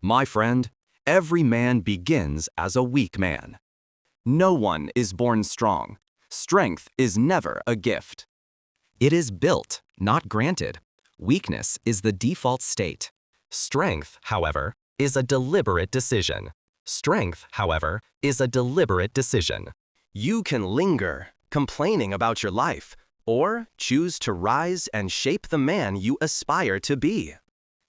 My friend, every man begins as a weak man. No one is born strong. Strength is never a gift. It is built, not granted. Weakness is the default state. Strength, however, is a deliberate decision. Strength, however, is a deliberate decision. You can linger, complaining about your life, or choose to rise and shape the man you aspire to be.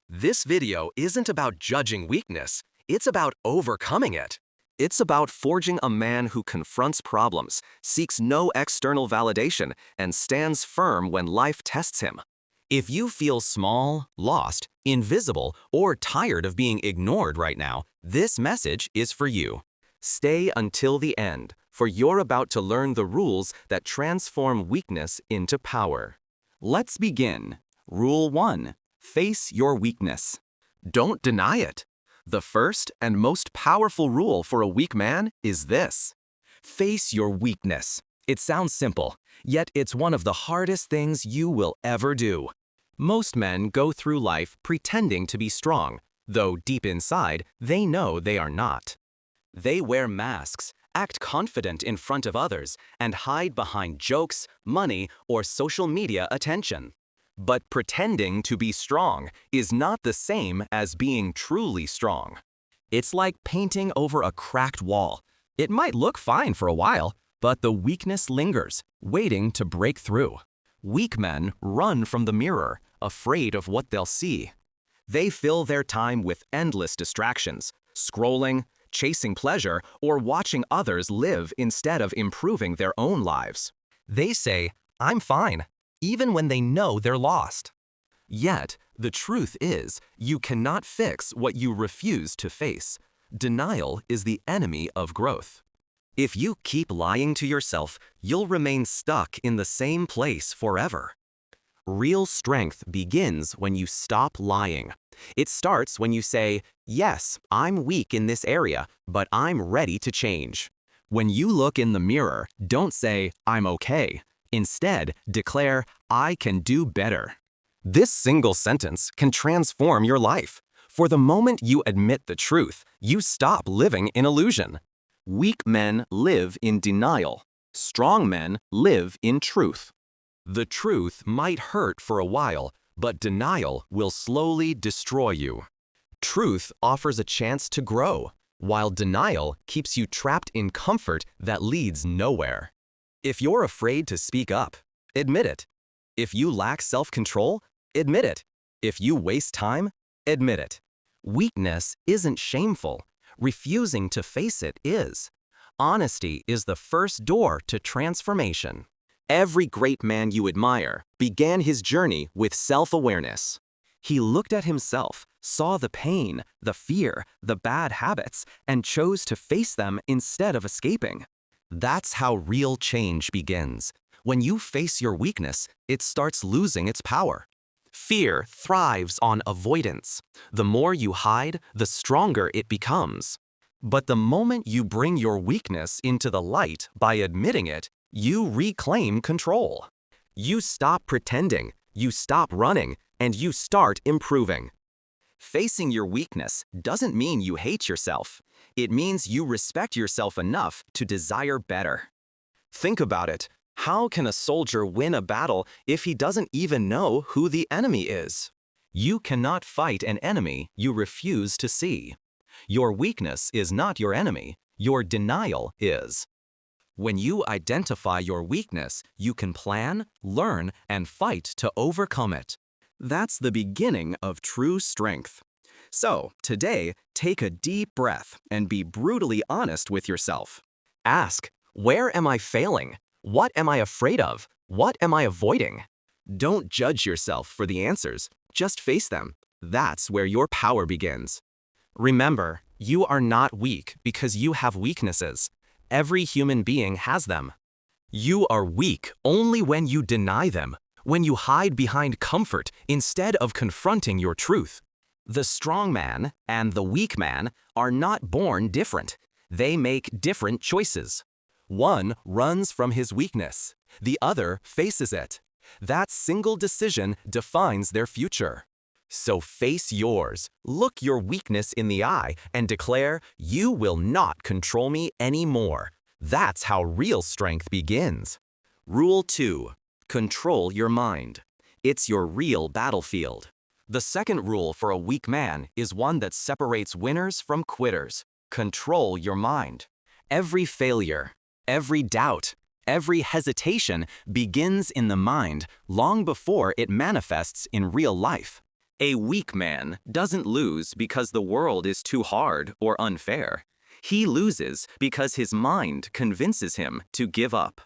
This video isn't about judging weakness, it's about overcoming it. It's about forging a man who confronts problems, seeks no external validation, and stands firm when life tests him. If you feel small, lost, invisible, or tired of being ignored right now, this message is for you. Stay until the end, for you're about to learn the rules that transform weakness into power. Let's begin. Rule 1. Face your weakness. Don't deny it. The first and most powerful rule for a weak man is this. Face your weakness. It sounds simple, yet it's one of the hardest things you will ever do. Most men go through life pretending to be strong, though deep inside, they know they are not. They wear masks, act confident in front of others, and hide behind jokes, money, or social media attention. But pretending to be strong is not the same as being truly strong. It's like painting over a cracked wall. It might look fine for a while, but the weakness lingers, waiting to break through. Weak men run from the mirror, afraid of what they'll see. They fill their time with endless distractions, scrolling, chasing pleasure, or watching others live instead of improving their own lives. They say, "I'm fine," even when they know they're lost. Yet, the truth is, you cannot fix what you refuse to face. Denial is the enemy of growth. If you keep lying to yourself, you'll remain stuck in the same place forever. Real strength begins when you stop lying. It starts when you say, "Yes, I'm weak in this area, but I'm ready to change." When you look in the mirror, don't say, "I'm okay." Instead, declare, "I can do better." This single sentence can transform your life. For the moment you admit the truth, you stop living in illusion. Weak men live in denial. Strong men live in truth. The truth might hurt for a while, but denial will slowly destroy you. Truth offers a chance to grow, while denial keeps you trapped in comfort that leads nowhere. If you're afraid to speak up, admit it. If you lack self-control, admit it. If you waste time, admit it. Weakness isn't shameful. Refusing to face it is. Honesty is the first door to transformation. Every great man you admire began his journey with self-awareness. He looked at himself, saw the pain, the fear, the bad habits, and chose to face them instead of escaping. That's how real change begins. When you face your weakness, it starts losing its power. Fear thrives on avoidance. The more you hide, the stronger it becomes. But the moment you bring your weakness into the light by admitting it, you reclaim control. You stop pretending, you stop running, and you start improving. Facing your weakness doesn't mean you hate yourself. It means you respect yourself enough to desire better. Think about it. How can a soldier win a battle if he doesn't even know who the enemy is? You cannot fight an enemy you refuse to see. Your weakness is not your enemy. Your denial is. When you identify your weakness, you can plan, learn, and fight to overcome it. That's the beginning of true strength. So, today, take a deep breath and be brutally honest with yourself. Ask, where am I failing? What am I afraid of? What am I avoiding? Don't judge yourself for the answers. Just face them. That's where your power begins. Remember, you are not weak because you have weaknesses. Every human being has them. You are weak only when you deny them, when you hide behind comfort instead of confronting your truth. The strong man and the weak man are not born different. They make different choices. One runs from his weakness. The other faces it. That single decision defines their future. So face yours, look your weakness in the eye, and declare, "You will not control me anymore." That's how real strength begins. Rule 2. Control your mind. It's your real battlefield. The second rule for a weak man is one that separates winners from quitters. Control your mind. Every failure, every doubt, every hesitation begins in the mind long before it manifests in real life. A weak man doesn't lose because the world is too hard or unfair. He loses because his mind convinces him to give up.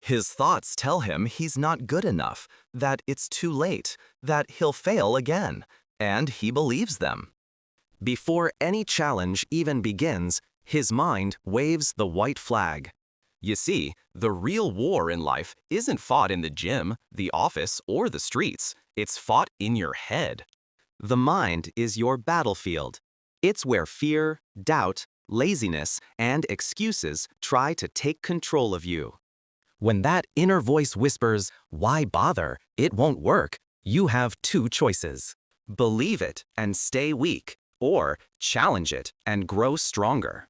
His thoughts tell him he's not good enough, that it's too late, that he'll fail again, and he believes them. Before any challenge even begins, his mind waves the white flag. You see, the real war in life isn't fought in the gym, the office, or the streets. It's fought in your head. The mind is your battlefield. It's where fear, doubt, laziness, and excuses try to take control of you. When that inner voice whispers, "Why bother? It won't work," you have two choices. Believe it and stay weak, or challenge it and grow stronger.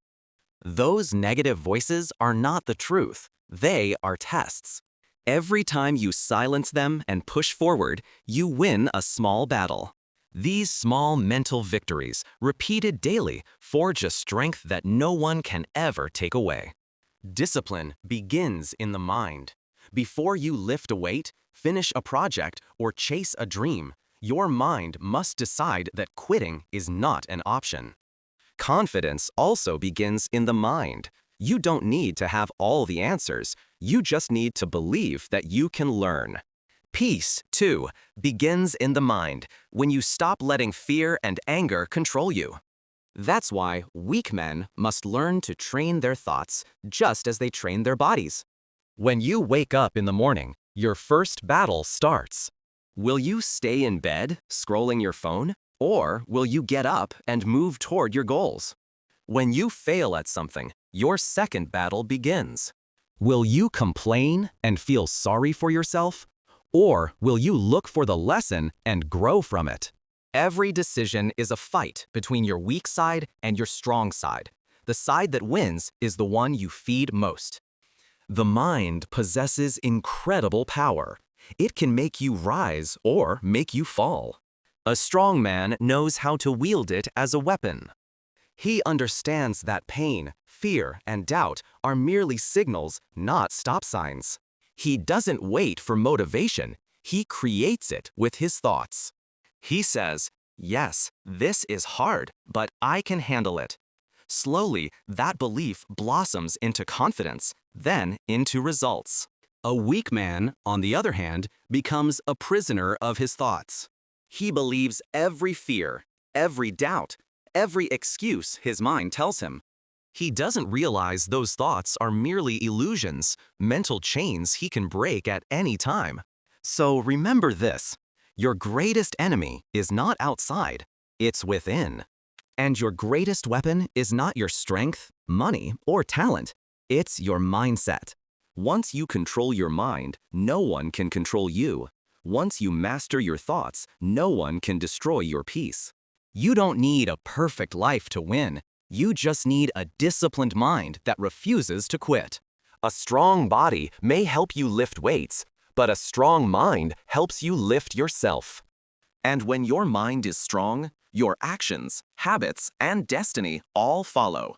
Those negative voices are not the truth. They are tests. Every time you silence them and push forward, you win a small battle. These small mental victories, repeated daily, forge a strength that no one can ever take away. Discipline begins in the mind. Before you lift a weight, finish a project, or chase a dream, your mind must decide that quitting is not an option. Confidence also begins in the mind. You don't need to have all the answers. You just need to believe that you can learn. Peace, too, begins in the mind when you stop letting fear and anger control you. That's why weak men must learn to train their thoughts just as they train their bodies. When you wake up in the morning, your first battle starts. Will you stay in bed, scrolling your phone, or will you get up and move toward your goals? When you fail at something, your second battle begins. Will you complain and feel sorry for yourself, or will you look for the lesson and grow from it? Every decision is a fight between your weak side and your strong side. The side that wins is the one you feed most. The mind possesses incredible power. It can make you rise or make you fall. A strong man knows how to wield it as a weapon. He understands that pain, fear, and doubt are merely signals, not stop signs. He doesn't wait for motivation. He creates it with his thoughts. He says, "Yes, this is hard, but I can handle it." Slowly, that belief blossoms into confidence, then into results. A weak man, on the other hand, becomes a prisoner of his thoughts. He believes every fear, every doubt, every excuse his mind tells him. He doesn't realize those thoughts are merely illusions, mental chains he can break at any time. So remember this. Your greatest enemy is not outside, it's within. And your greatest weapon is not your strength, money, or talent. It's your mindset. Once you control your mind, no one can control you. Once you master your thoughts, no one can destroy your peace. You don't need a perfect life to win. You just need a disciplined mind that refuses to quit. A strong body may help you lift weights, but a strong mind helps you lift yourself. And when your mind is strong, your actions, habits, and destiny all follow.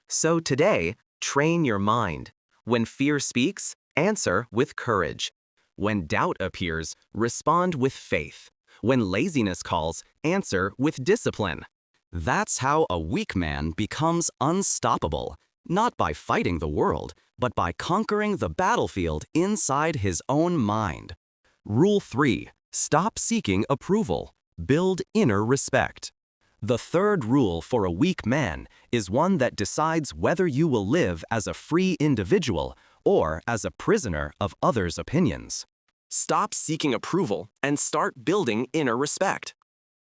So today, train your mind. When fear speaks, answer with courage. When doubt appears, respond with faith. When laziness calls, answer with discipline. That's how a weak man becomes unstoppable, not by fighting the world, but by conquering the battlefield inside his own mind. Rule 3. Stop seeking approval. Build inner respect. The third rule for a weak man is one that decides whether you will live as a free individual or as a prisoner of others' opinions. Stop seeking approval and start building inner respect.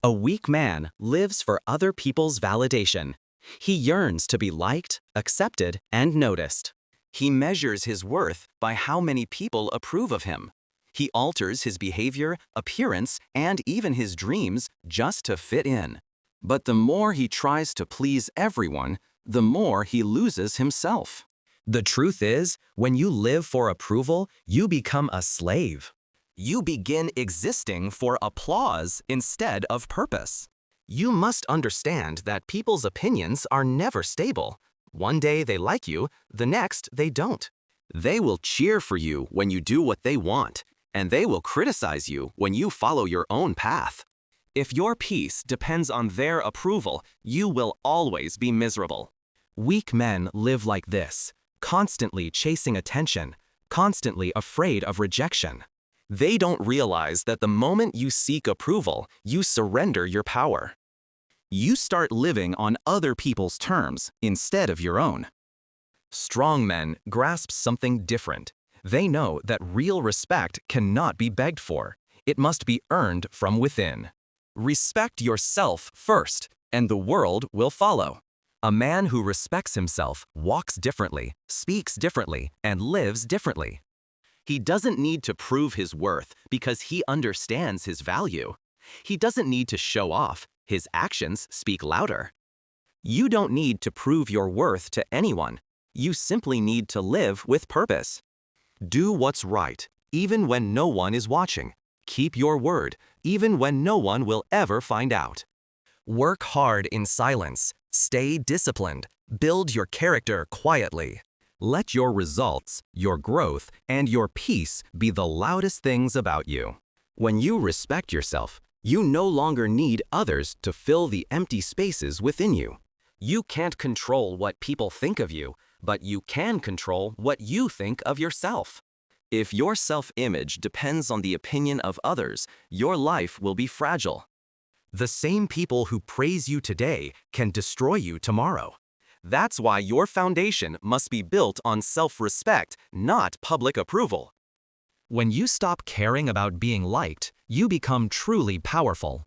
A weak man lives for other people's validation. He yearns to be liked, accepted, and noticed. He measures his worth by how many people approve of him. He alters his behavior, appearance, and even his dreams just to fit in. But the more he tries to please everyone, the more he loses himself. The truth is, when you live for approval, you become a slave. You begin existing for applause instead of purpose. You must understand that people's opinions are never stable. One day they like you, the next they don't. They will cheer for you when you do what they want, and they will criticize you when you follow your own path. If your peace depends on their approval, you will always be miserable. Weak men live like this, constantly chasing attention, constantly afraid of rejection. They don't realize that the moment you seek approval, you surrender your power. You start living on other people's terms instead of your own. Strong men grasp something different. They know that real respect cannot be begged for. It must be earned from within. Respect yourself first, and the world will follow. A man who respects himself walks differently, speaks differently, and lives differently. He doesn't need to prove his worth because he understands his value. He doesn't need to show off. His actions speak louder. You don't need to prove your worth to anyone. You simply need to live with purpose. Do what's right, even when no one is watching. Keep your word, even when no one will ever find out. Work hard in silence. Stay disciplined. Build your character quietly. Let your results, your growth, and your peace be the loudest things about you. When you respect yourself, you no longer need others to fill the empty spaces within you. You can't control what people think of you, but you can control what you think of yourself. If your self-image depends on the opinion of others, your life will be fragile. The same people who praise you today can destroy you tomorrow. That's why your foundation must be built on self-respect, not public approval. When you stop caring about being liked, you become truly powerful.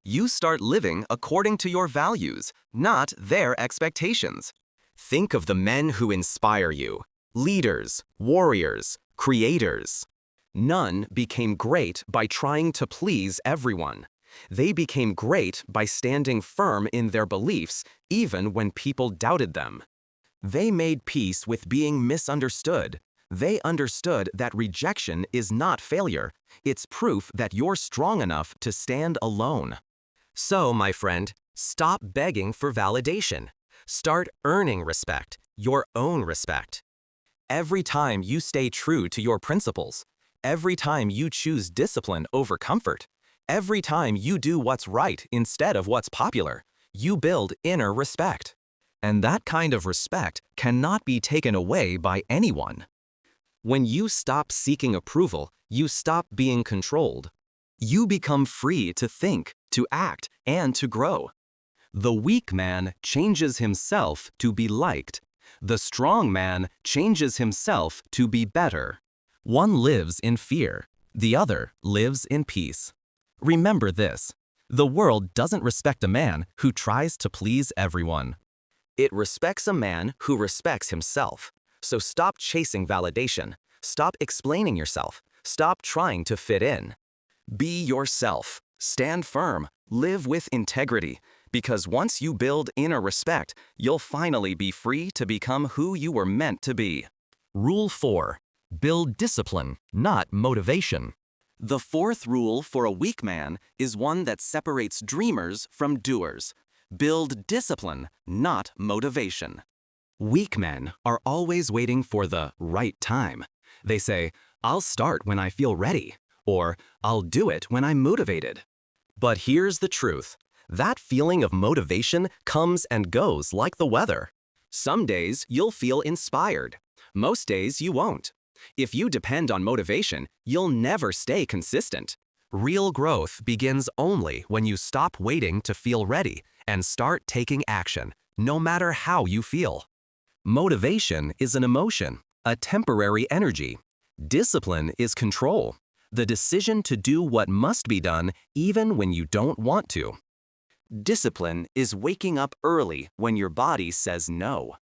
You start living according to your values, not their expectations. Think of the men who inspire you: leaders, warriors, creators. None became great by trying to please everyone. They became great by standing firm in their beliefs, even when people doubted them. They made peace with being misunderstood. They understood that rejection is not failure. It's proof that you're strong enough to stand alone. So, my friend, stop begging for validation. Start earning respect, your own respect. Every time you stay true to your principles, every time you choose discipline over comfort, every time you do what's right instead of what's popular, you build inner respect. And that kind of respect cannot be taken away by anyone. When you stop seeking approval, you stop being controlled. You become free to think, to act, and to grow. The weak man changes himself to be liked. The strong man changes himself to be better. One lives in fear. The other lives in peace. Remember this: the world doesn't respect a man who tries to please everyone. It respects a man who respects himself. So stop chasing validation. Stop explaining yourself. Stop trying to fit in. Be yourself. Stand firm. Live with integrity. Because once you build inner respect, you'll finally be free to become who you were meant to be. Rule 4. Build discipline, not motivation. The fourth rule for a weak man is one that separates dreamers from doers. Build discipline, not motivation. Weak men are always waiting for the right time. They say, "I'll start when I feel ready," or "I'll do it when I'm motivated." But here's the truth. That feeling of motivation comes and goes like the weather. Some days you'll feel inspired. Most days you won't. If you depend on motivation, you'll never stay consistent. Real growth begins only when you stop waiting to feel ready and start taking action, no matter how you feel. Motivation is an emotion, a temporary energy. Discipline is control, the decision to do what must be done even when you don't want to. Discipline is waking up early when your body says no.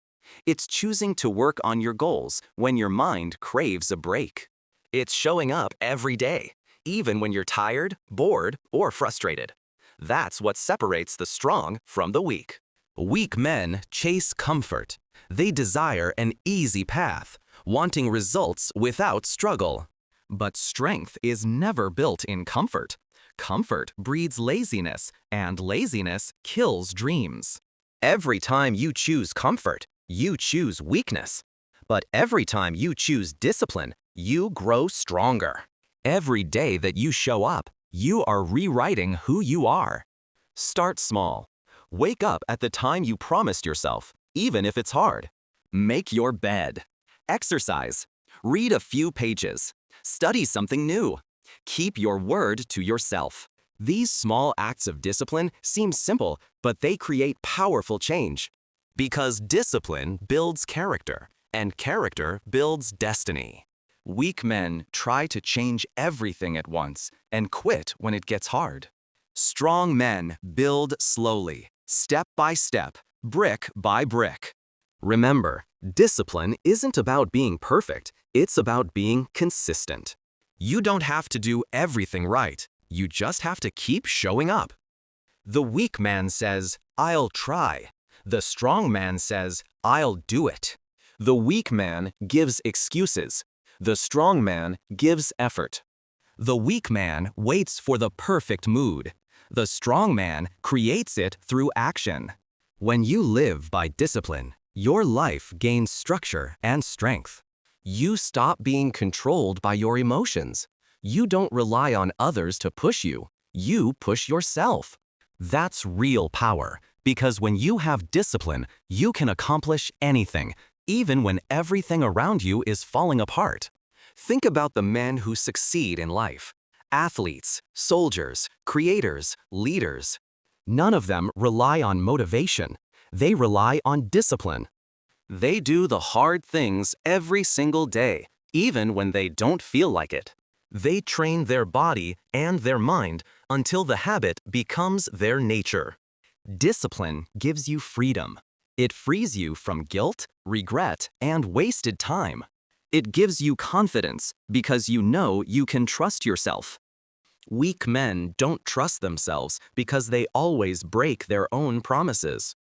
It's choosing to work on your goals when your mind craves a break. It's showing up every day, even when you're tired, bored, or frustrated. That's what separates the strong from the weak. Weak men chase comfort. They desire an easy path, wanting results without struggle. But strength is never built in comfort. Comfort breeds laziness, and laziness kills dreams. Every time you choose comfort, you choose weakness. But every time you choose discipline, you grow stronger. Every day that you show up, you are rewriting who you are. Start small. Wake up at the time you promised yourself, even if it's hard. Make your bed. Exercise. Read a few pages. Study something new. Keep your word to yourself. These small acts of discipline seem simple, but they create powerful change. Because discipline builds character, and character builds destiny. Weak men try to change everything at once and quit when it gets hard. Strong men build slowly, step by step, brick by brick. Remember, discipline isn't about being perfect, it's about being consistent. You don't have to do everything right, you just have to keep showing up. The weak man says, "I'll try." The strong man says, "I'll do it." The weak man gives excuses. The strong man gives effort. The weak man waits for the perfect mood. The strong man creates it through action. When you live by discipline, your life gains structure and strength. You stop being controlled by your emotions. You don't rely on others to push you. You push yourself. That's real power, because when you have discipline, you can accomplish anything, even when everything around you is falling apart. Think about the men who succeed in life. Athletes, soldiers, creators, leaders. None of them rely on motivation. They rely on discipline. They do the hard things every single day, even when they don't feel like it. They train their body and their mind until the habit becomes their nature. Discipline gives you freedom. It frees you from guilt, regret, and wasted time. It gives you confidence because you know you can trust yourself. Weak men don't trust themselves because they always break their own promises.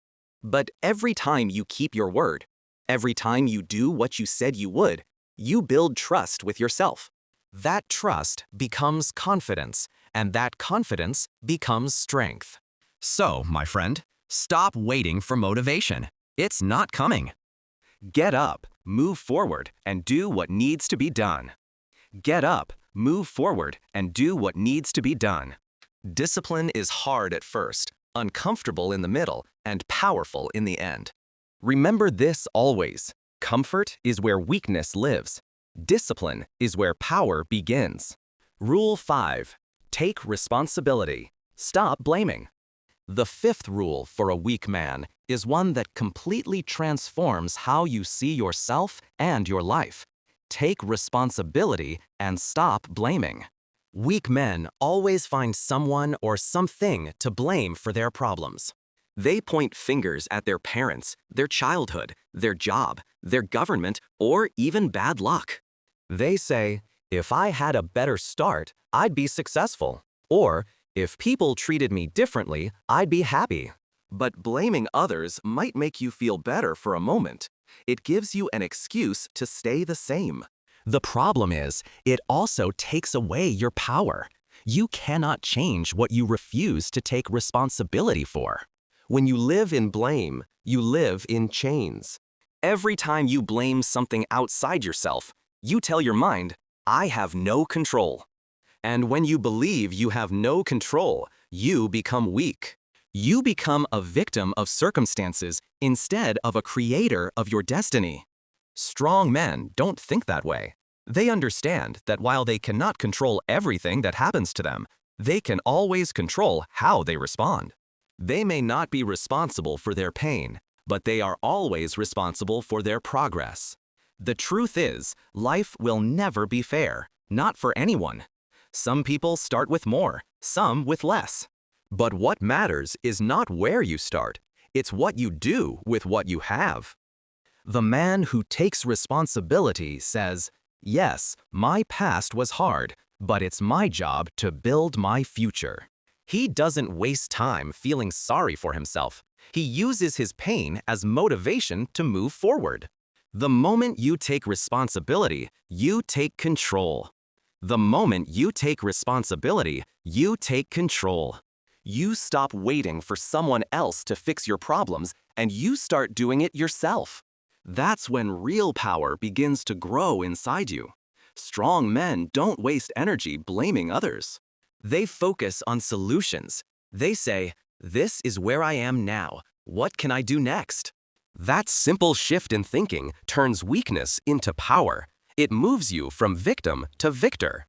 But every time you keep your word, every time you do what you said you would, you build trust with yourself. That trust becomes confidence, and that confidence becomes strength. So, my friend, stop waiting for motivation. It's not coming. Get up, move forward, and do what needs to be done. Get up, move forward, and do what needs to be done. Discipline is hard at first, uncomfortable in the middle, and powerful in the end. Remember this always: comfort is where weakness lives. Discipline is where power begins. Rule 5. Take responsibility. Stop blaming. The fifth rule for a weak man is one that completely transforms how you see yourself and your life. Take responsibility and stop blaming. Weak men always find someone or something to blame for their problems. They point fingers at their parents, their childhood, their job, their government, or even bad luck. They say, "If I had a better start, I'd be successful." Or, "If people treated me differently, I'd be happy." But blaming others might make you feel better for a moment. It gives you an excuse to stay the same. The problem is, it also takes away your power. You cannot change what you refuse to take responsibility for. When you live in blame, you live in chains. Every time you blame something outside yourself, you tell your mind, "I have no control." And when you believe you have no control, you become weak. You become a victim of circumstances instead of a creator of your destiny. Strong men don't think that way. They understand that while they cannot control everything that happens to them, they can always control how they respond. They may not be responsible for their pain, but they are always responsible for their progress. The truth is, life will never be fair, not for anyone. Some people start with more, some with less. But what matters is not where you start, it's what you do with what you have. The man who takes responsibility says, Yes, my past was hard, but it's my job to build my future. He doesn't waste time feeling sorry for himself. He uses his pain as motivation to move forward. The moment you take responsibility, you take control. The moment you take responsibility, you take control. You stop waiting for someone else to fix your problems and you start doing it yourself. That's when real power begins to grow inside you. Strong men don't waste energy blaming others. They focus on solutions. They say, "This is where I am now. What can I do next?" That simple shift in thinking turns weakness into power. It moves you from victim to victor.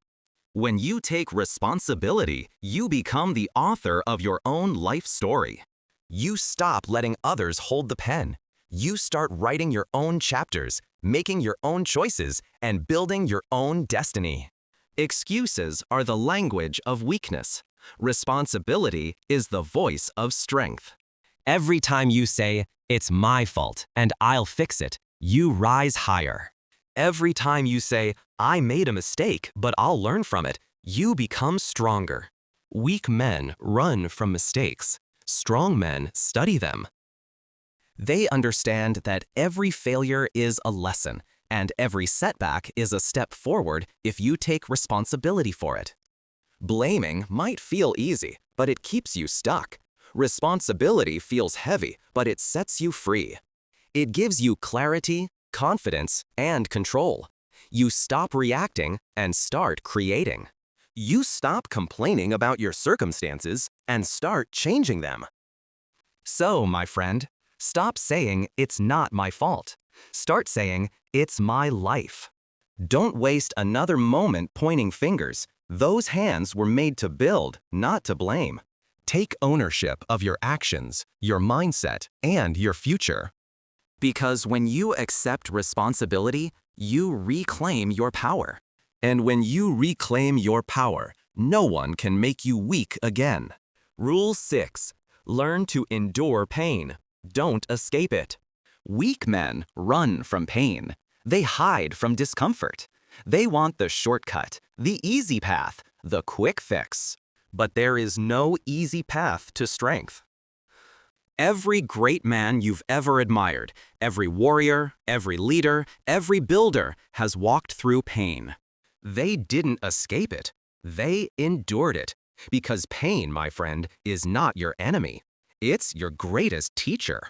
When you take responsibility, you become the author of your own life story. You stop letting others hold the pen. You start writing your own chapters, making your own choices, and building your own destiny. Excuses are the language of weakness. Responsibility is the voice of strength. Every time you say, "It's my fault and I'll fix it," you rise higher. Every time you say, "I made a mistake, but I'll learn from it," you become stronger. Weak men run from mistakes. Strong men study them. They understand that every failure is a lesson, and every setback is a step forward if you take responsibility for it. Blaming might feel easy, but it keeps you stuck. Responsibility feels heavy, but it sets you free. It gives you clarity, confidence, and control. You stop reacting and start creating. You stop complaining about your circumstances and start changing them. So, my friend, stop saying, "It's not my fault." Start saying, "It's my life." Don't waste another moment pointing fingers. Those hands were made to build, not to blame. Take ownership of your actions, your mindset, and your future. Because when you accept responsibility, you reclaim your power. And when you reclaim your power, no one can make you weak again. Rule 6. Learn to endure pain. Don't escape it. Weak men run from pain. They hide from discomfort. They want the shortcut, the easy path, the quick fix. But there is no easy path to strength. Every great man you've ever admired, every warrior, every leader, every builder has walked through pain. They didn't escape it. They endured it. Because pain, my friend, is not your enemy. It's your greatest teacher.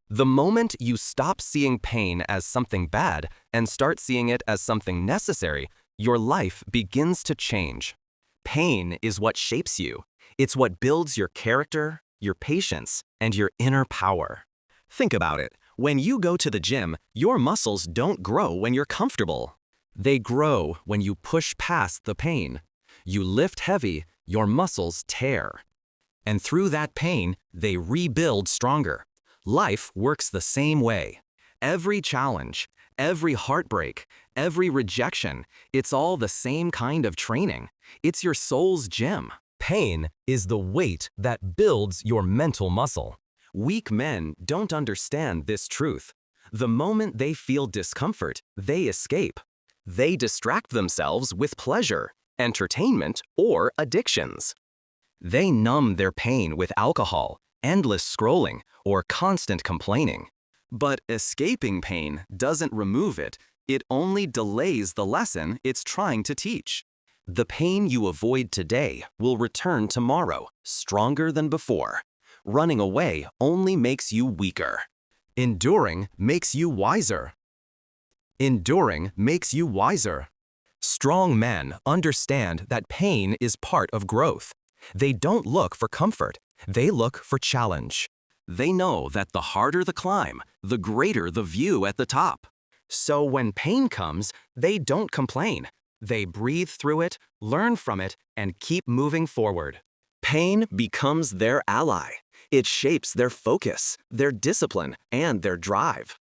The moment you stop seeing pain as something bad and start seeing it as something necessary, your life begins to change. Pain is what shapes you. It's what builds your character, your patience, and your inner power. Think about it. When you go to the gym, your muscles don't grow when you're comfortable. They grow when you push past the pain. You lift heavy, your muscles tear. And through that pain, they rebuild stronger. Life works the same way. Every challenge, every heartbreak, every rejection, it's all the same kind of training. It's your soul's gym. Pain is the weight that builds your mental muscle. Weak men don't understand this truth. The moment they feel discomfort, they escape. They distract themselves with pleasure, entertainment, or addictions. They numb their pain with alcohol, endless scrolling, or constant complaining. But escaping pain doesn't remove it. It only delays the lesson it's trying to teach. The pain you avoid today will return tomorrow, stronger than before. Running away only makes you weaker. Enduring makes you wiser. Enduring makes you wiser. Strong men understand that pain is part of growth. They don't look for comfort. They look for challenge. They know that the harder the climb, the greater the view at the top. So when pain comes, they don't complain. They breathe through it, learn from it, and keep moving forward. Pain becomes their ally. It shapes their focus, their discipline, and their drive.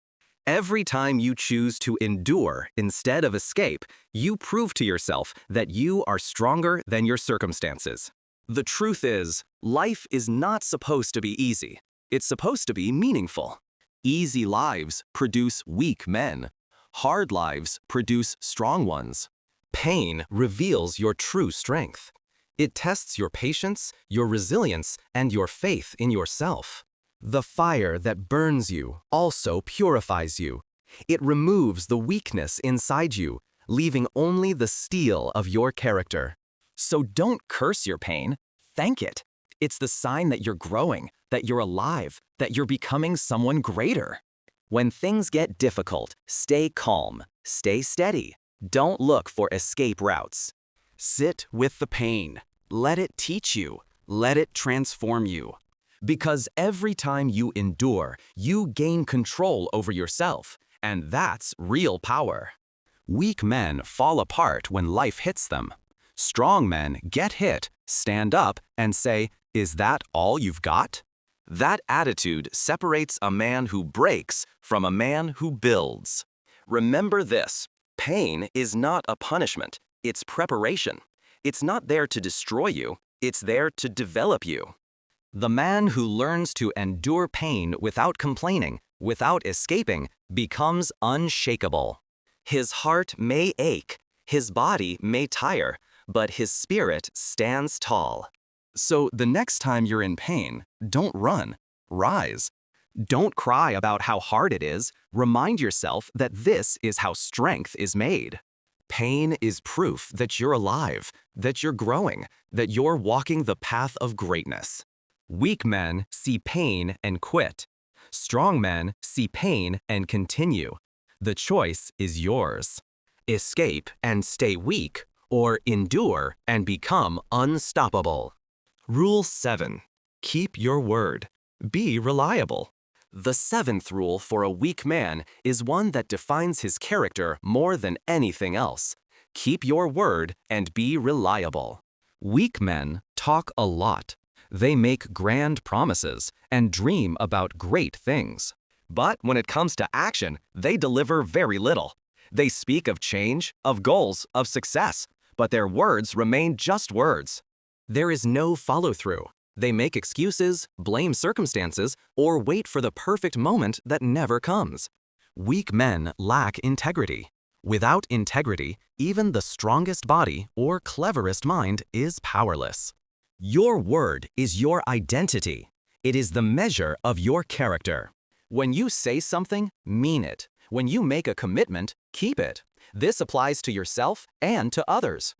Every time you choose to endure instead of escape, you prove to yourself that you are stronger than your circumstances. The truth is, life is not supposed to be easy. It's supposed to be meaningful. Easy lives produce weak men. Hard lives produce strong ones. Pain reveals your true strength. It tests your patience, your resilience, and your faith in yourself. The fire that burns you also purifies you. It removes the weakness inside you, leaving only the steel of your character. So don't curse your pain, thank it. It's the sign that you're growing, that you're alive, that you're becoming someone greater. When things get difficult, stay calm, stay steady. Don't look for escape routes. Sit with the pain. Let it teach you. Let it transform you. Because every time you endure, you gain control over yourself, and that's real power. Weak men fall apart when life hits them. Strong men get hit, stand up, and say, "Is that all you've got?" That attitude separates a man who breaks from a man who builds. Remember this, pain is not a punishment, it's preparation. It's not there to destroy you, it's there to develop you. The man who learns to endure pain without complaining, without escaping, becomes unshakable. His heart may ache, his body may tire, but his spirit stands tall. So the next time you're in pain, don't run, rise. Don't cry about how hard it is. Remind yourself that this is how strength is made. Pain is proof that you're alive, that you're growing, that you're walking the path of greatness. Weak men see pain and quit. Strong men see pain and continue. The choice is yours. Escape and stay weak, or endure and become unstoppable. Rule 7. Keep your word. Be reliable. The 7th rule for a weak man is one that defines his character more than anything else. Keep your word and be reliable. Weak men talk a lot. They make grand promises and dream about great things. But when it comes to action, they deliver very little. They speak of change, of goals, of success, but their words remain just words. There is no follow-through. They make excuses, blame circumstances, or wait for the perfect moment that never comes. Weak men lack integrity. Without integrity, even the strongest body or cleverest mind is powerless. Your word is your identity. It is the measure of your character. When you say something, mean it. When you make a commitment, keep it. This applies to yourself and to others.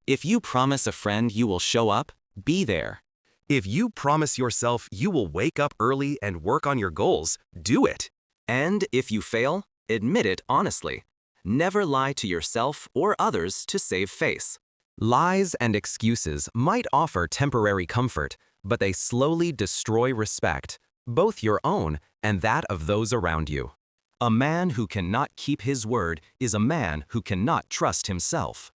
If you promise a friend you will show up, be there. If you promise yourself you will wake up early and work on your goals, do it. And if you fail, admit it honestly. Never lie to yourself or others to save face. Lies and excuses might offer temporary comfort, but they slowly destroy respect, both your own and that of those around you. A man who cannot keep his word is a man who cannot trust himself.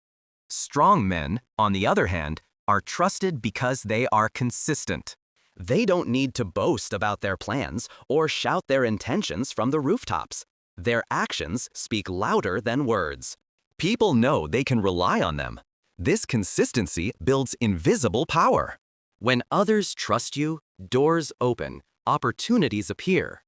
Strong men, on the other hand, are trusted because they are consistent. They don't need to boast about their plans or shout their intentions from the rooftops. Their actions speak louder than words. People know they can rely on them. This consistency builds invisible power. When others trust you, doors open, opportunities appear.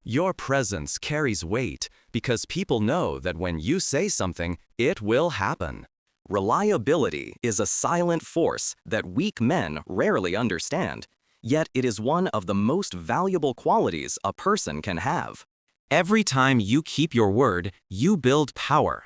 Your presence carries weight because people know that when you say something, it will happen. Reliability is a silent force that weak men rarely understand, yet it is one of the most valuable qualities a person can have. Every time you keep your word, you build power.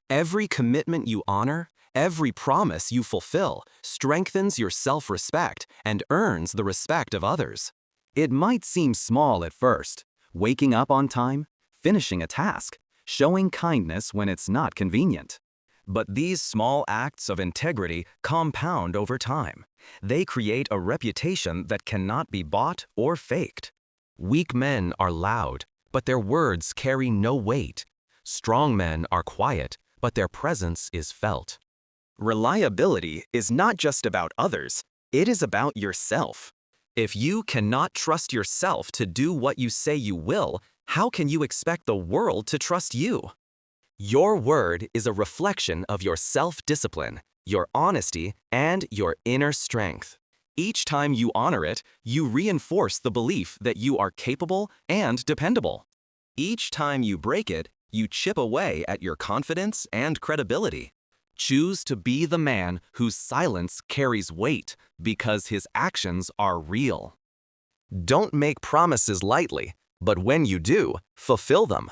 Every commitment you honor, every promise you fulfill, strengthens your self-respect and earns the respect of others. It might seem small at first, waking up on time, finishing a task, showing kindness when it's not convenient. But these small acts of integrity compound over time. They create a reputation that cannot be bought or faked. Weak men are loud, but their words carry no weight. Strong men are quiet, but their presence is felt. Reliability is not just about others, it is about yourself. If you cannot trust yourself to do what you say you will, how can you expect the world to trust you? Your word is a reflection of your self-discipline, your honesty, and your inner strength. Each time you honor it, you reinforce the belief that you are capable and dependable. Each time you break it, You chip away at your confidence and credibility. Choose to be the man whose silence carries weight because his actions are real. Don't make promises lightly, but when you do, fulfill them.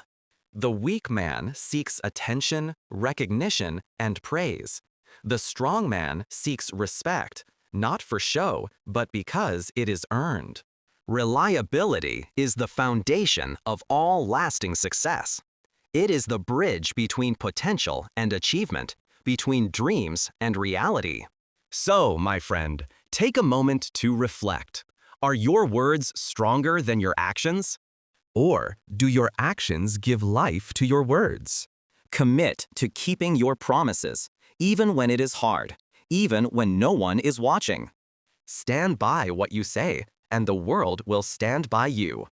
The weak man seeks attention, recognition, and praise. The strong man seeks respect, not for show, but because it is earned. Reliability is the foundation of all lasting success. It is the bridge between potential and achievement, between dreams and reality. So, my friend, take a moment to reflect. Are your words stronger than your actions? Or do your actions give life to your words? Commit to keeping your promises, even when it is hard, even when no one is watching. Stand by what you say, and the world will stand by you.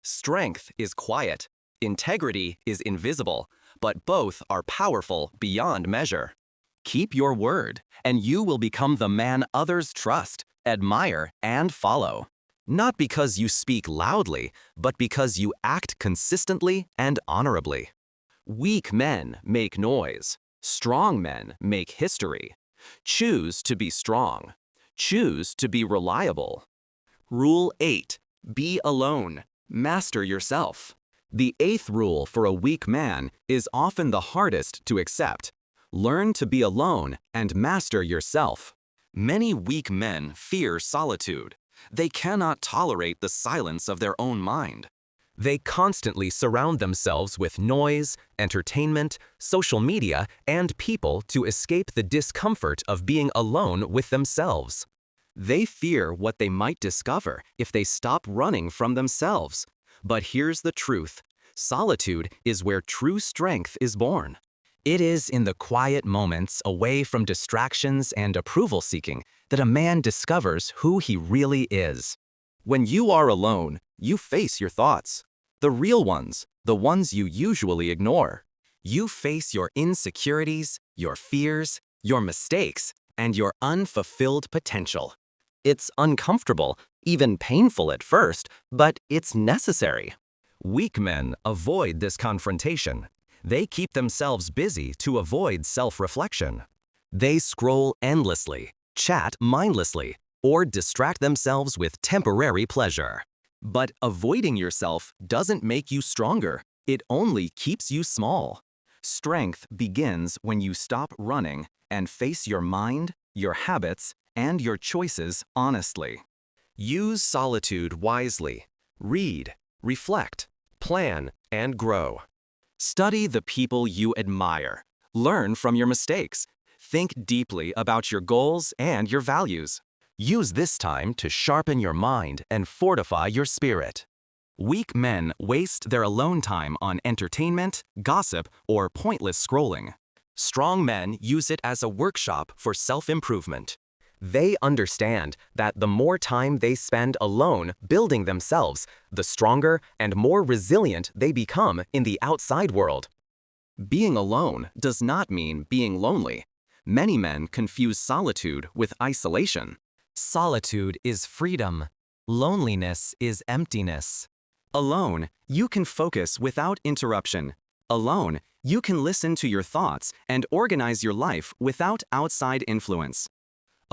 Strength is quiet, integrity is invisible, but both are powerful beyond measure. Keep your word, and you will become the man others trust, admire, and follow. Not because you speak loudly, but because you act consistently and honorably. Weak men make noise. Strong men make history. Choose to be strong. Choose to be reliable. Rule 8. Be alone. Master yourself. The 8th rule for a weak man is often the hardest to accept. Learn to be alone and master yourself. Many weak men fear solitude. They cannot tolerate the silence of their own mind. They constantly surround themselves with noise, entertainment, social media, and people to escape the discomfort of being alone with themselves. They fear what they might discover if they stop running from themselves. But here's the truth. Solitude is where true strength is born. It is in the quiet moments away from distractions and approval seeking that a man discovers who he really is. When you are alone, you face your thoughts. The real ones, the ones you usually ignore. You face your insecurities, your fears, your mistakes, and your unfulfilled potential. It's uncomfortable, even painful at first, but it's necessary. Weak men avoid this confrontation. They keep themselves busy to avoid self-reflection. They scroll endlessly, chat mindlessly, or distract themselves with temporary pleasure. But avoiding yourself doesn't make you stronger. It only keeps you small. Strength begins when you stop running and face your mind, your habits, and your choices honestly. Use solitude wisely. Read, reflect, plan, and grow. Study the people you admire. Learn from your mistakes. Think deeply about your goals and your values. Use this time to sharpen your mind and fortify your spirit. Weak men waste their alone time on entertainment, gossip, or pointless scrolling. Strong men use it as a workshop for self-improvement. They understand that the more time they spend alone building themselves, the stronger and more resilient they become in the outside world. Being alone does not mean being lonely. Many men confuse solitude with isolation. Solitude is freedom. Loneliness is emptiness. Alone, you can focus without interruption. Alone, you can listen to your thoughts and organize your life without outside influence.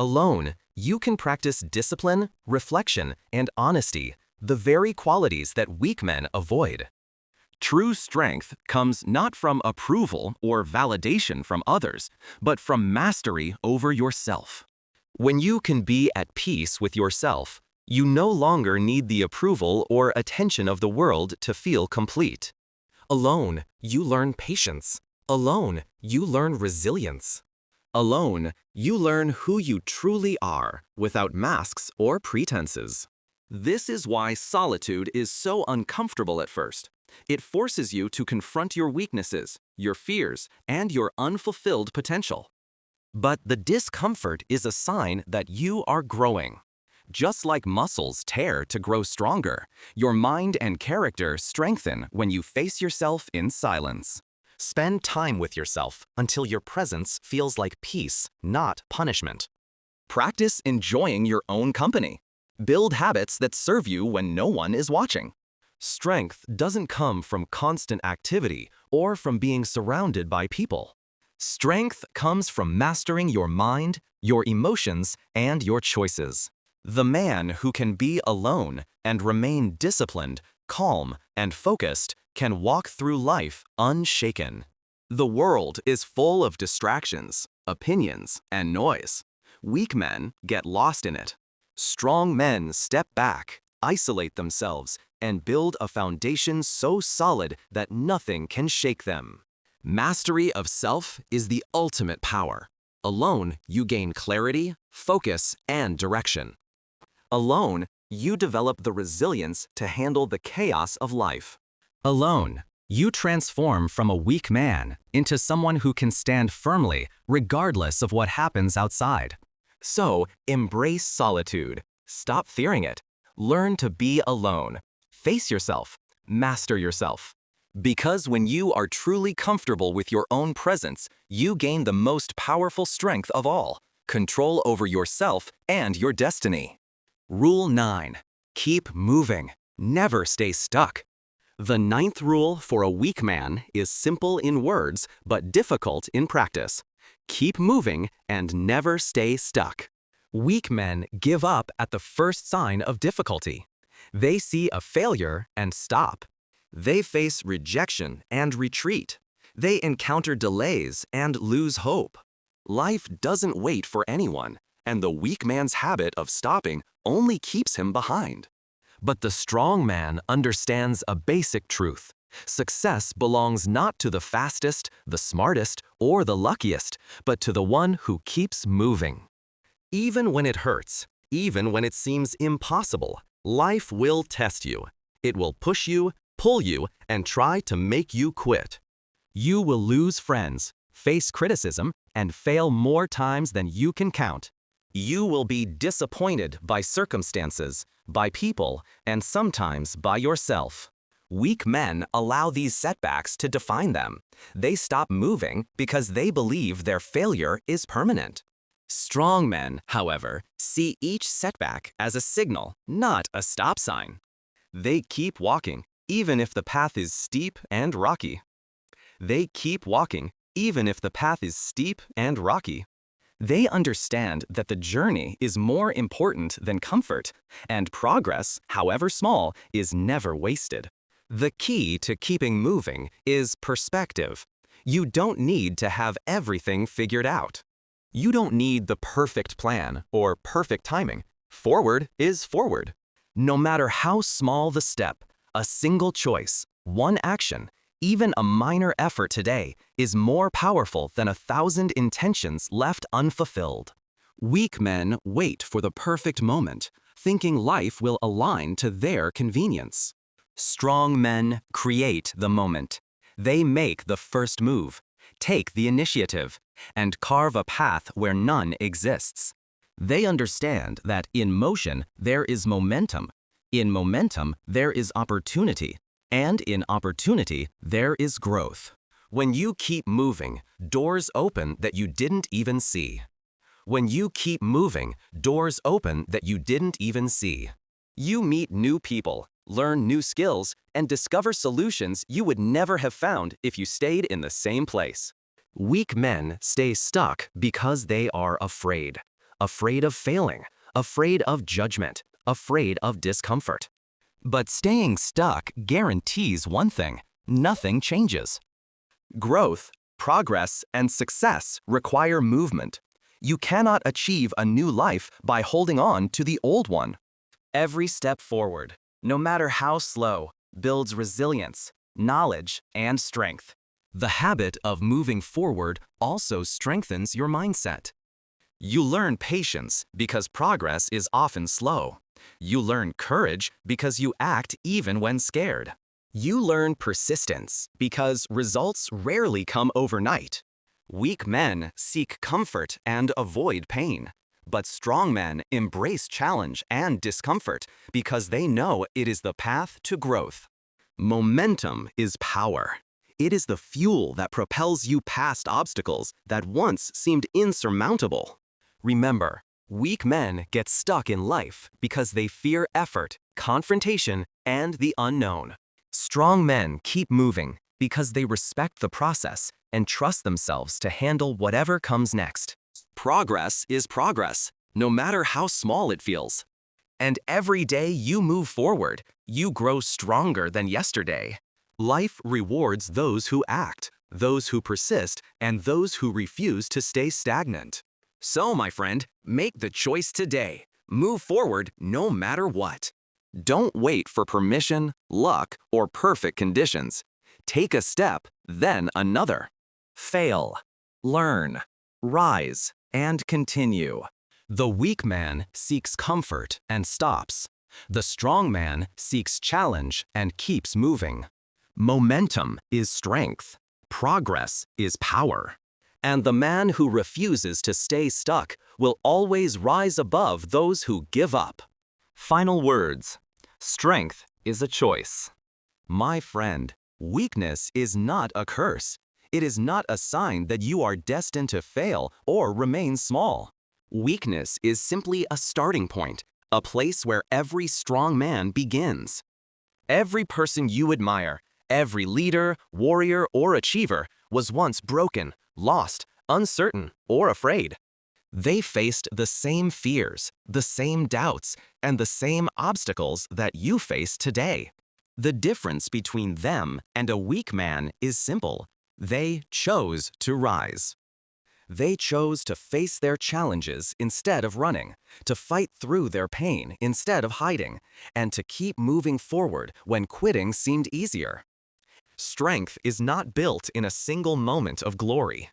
Alone, you can practice discipline, reflection, and honesty, the very qualities that weak men avoid. True strength comes not from approval or validation from others, but from mastery over yourself. When you can be at peace with yourself, you no longer need the approval or attention of the world to feel complete. Alone, you learn patience. Alone, you learn resilience. Alone, you learn who you truly are without masks or pretenses. This is why solitude is so uncomfortable at first. It forces you to confront your weaknesses, your fears, and your unfulfilled potential. But the discomfort is a sign that you are growing. Just like muscles tear to grow stronger, your mind and character strengthen when you face yourself in silence. Spend time with yourself until your presence feels like peace, not punishment. Practice enjoying your own company. Build habits that serve you when no one is watching. Strength doesn't come from constant activity or from being surrounded by people. Strength comes from mastering your mind, your emotions, and your choices. The man who can be alone and remain disciplined, calm, and focused can walk through life unshaken. The world is full of distractions, opinions, and noise. Weak men get lost in it. Strong men step back, isolate themselves, and build a foundation so solid that nothing can shake them. Mastery of self is the ultimate power. Alone, you gain clarity, focus, and direction. Alone, you develop the resilience to handle the chaos of life. Alone, you transform from a weak man into someone who can stand firmly regardless of what happens outside. So, embrace solitude. Stop fearing it. Learn to be alone. Face yourself. Master yourself. Because when you are truly comfortable with your own presence, you gain the most powerful strength of all, control over yourself and your destiny. Rule 9. Keep moving. Never stay stuck. The 9th rule for a weak man is simple in words but difficult in practice. Keep moving and never stay stuck. Weak men give up at the first sign of difficulty. They see a failure and stop. They face rejection and retreat. They encounter delays and lose hope. Life doesn't wait for anyone, and the weak man's habit of stopping only keeps him behind. But the strong man understands a basic truth. Success belongs not to the fastest, the smartest, or the luckiest, but to the one who keeps moving. Even when it hurts, even when it seems impossible, life will test you. It will push you, pull you, and try to make you quit. You will lose friends, face criticism, and fail more times than you can count. You will be disappointed by circumstances, by people, and sometimes by yourself. Weak men allow these setbacks to define them. They stop moving because they believe their failure is permanent. Strong men, however, see each setback as a signal, not a stop sign. They keep walking, even if the path is steep and rocky. They keep walking, even if the path is steep and rocky. They understand that the journey is more important than comfort, and progress, however small, is never wasted. The key to keeping moving is perspective. You don't need to have everything figured out. You don't need the perfect plan or perfect timing. Forward is forward. No matter how small the step, a single choice, one action, even a minor effort today is more powerful than 1,000 intentions left unfulfilled. Weak men wait for the perfect moment, thinking life will align to their convenience. Strong men create the moment. They make the first move, take the initiative, and carve a path where none exists. They understand that in motion there is momentum. In momentum, there is opportunity, and in opportunity, there is growth. When you keep moving, doors open that you didn't even see. When you keep moving, doors open that you didn't even see. You meet new people, learn new skills, and discover solutions you would never have found if you stayed in the same place. Weak men stay stuck because they are afraid. Afraid of failing, afraid of judgment, afraid of discomfort. But staying stuck guarantees one thing: nothing changes. Growth, progress, and success require movement. You cannot achieve a new life by holding on to the old one. Every step forward, no matter how slow, builds resilience, knowledge, and strength. The habit of moving forward also strengthens your mindset. You learn patience because progress is often slow. You learn courage because you act even when scared. You learn persistence because results rarely come overnight. Weak men seek comfort and avoid pain, but strong men embrace challenge and discomfort because they know it is the path to growth. Momentum is power. It is the fuel that propels you past obstacles that once seemed insurmountable. Remember, weak men get stuck in life because they fear effort, confrontation, and the unknown. Strong men keep moving because they respect the process and trust themselves to handle whatever comes next. Progress is progress, no matter how small it feels. And every day you move forward, you grow stronger than yesterday. Life rewards those who act, those who persist, and those who refuse to stay stagnant. So, my friend, make the choice today. Move forward no matter what. Don't wait for permission, luck, or perfect conditions. Take a step, then another. Fail, learn, rise, and continue. The weak man seeks comfort and stops. The strong man seeks challenge and keeps moving. Momentum is strength. Progress is power. And the man who refuses to stay stuck will always rise above those who give up. Final words. Strength is a choice. My friend, weakness is not a curse. It is not a sign that you are destined to fail or remain small. Weakness is simply a starting point, a place where every strong man begins. Every person you admire, every leader, warrior, or achiever was once broken, lost, uncertain, or afraid. They faced the same fears, the same doubts, and the same obstacles that you face today. The difference between them and a weak man is simple. They chose to rise. They chose to face their challenges instead of running, to fight through their pain instead of hiding, and to keep moving forward when quitting seemed easier. Strength is not built in a single moment of glory.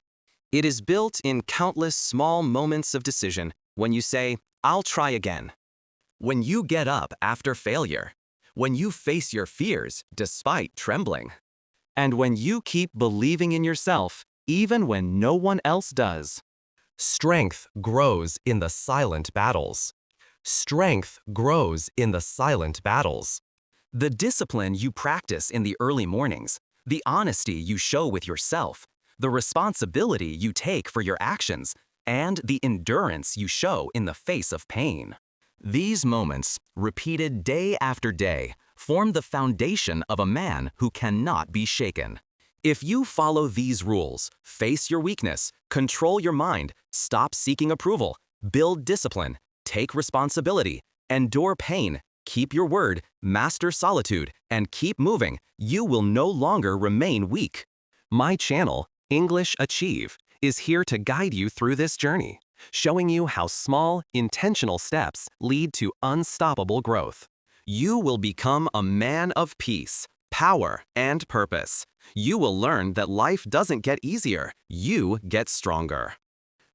It is built in countless small moments of decision when you say, "I'll try again." When you get up after failure. When you face your fears despite trembling. And when you keep believing in yourself even when no one else does. Strength grows in the silent battles. Strength grows in the silent battles. The discipline you practice in the early mornings, the honesty you show with yourself, the responsibility you take for your actions, and the endurance you show in the face of pain. These moments, repeated day after day, form the foundation of a man who cannot be shaken. If you follow these rules, face your weakness, control your mind, stop seeking approval, build discipline, take responsibility, endure pain, keep your word, master solitude, and keep moving, you will no longer remain weak. My channel, English Achieve, is here to guide you through this journey, showing you how small, intentional steps lead to unstoppable growth. You will become a man of peace, power, and purpose. You will learn that life doesn't get easier, you get stronger.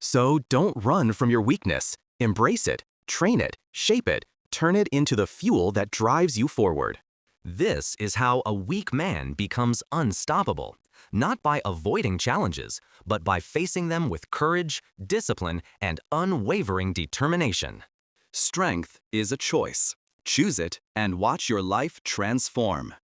So don't run from your weakness. Embrace it, train it, shape it, turn it into the fuel that drives you forward. This is how a weak man becomes unstoppable, not by avoiding challenges, but by facing them with courage, discipline, and unwavering determination. Strength is a choice. Choose it and watch your life transform.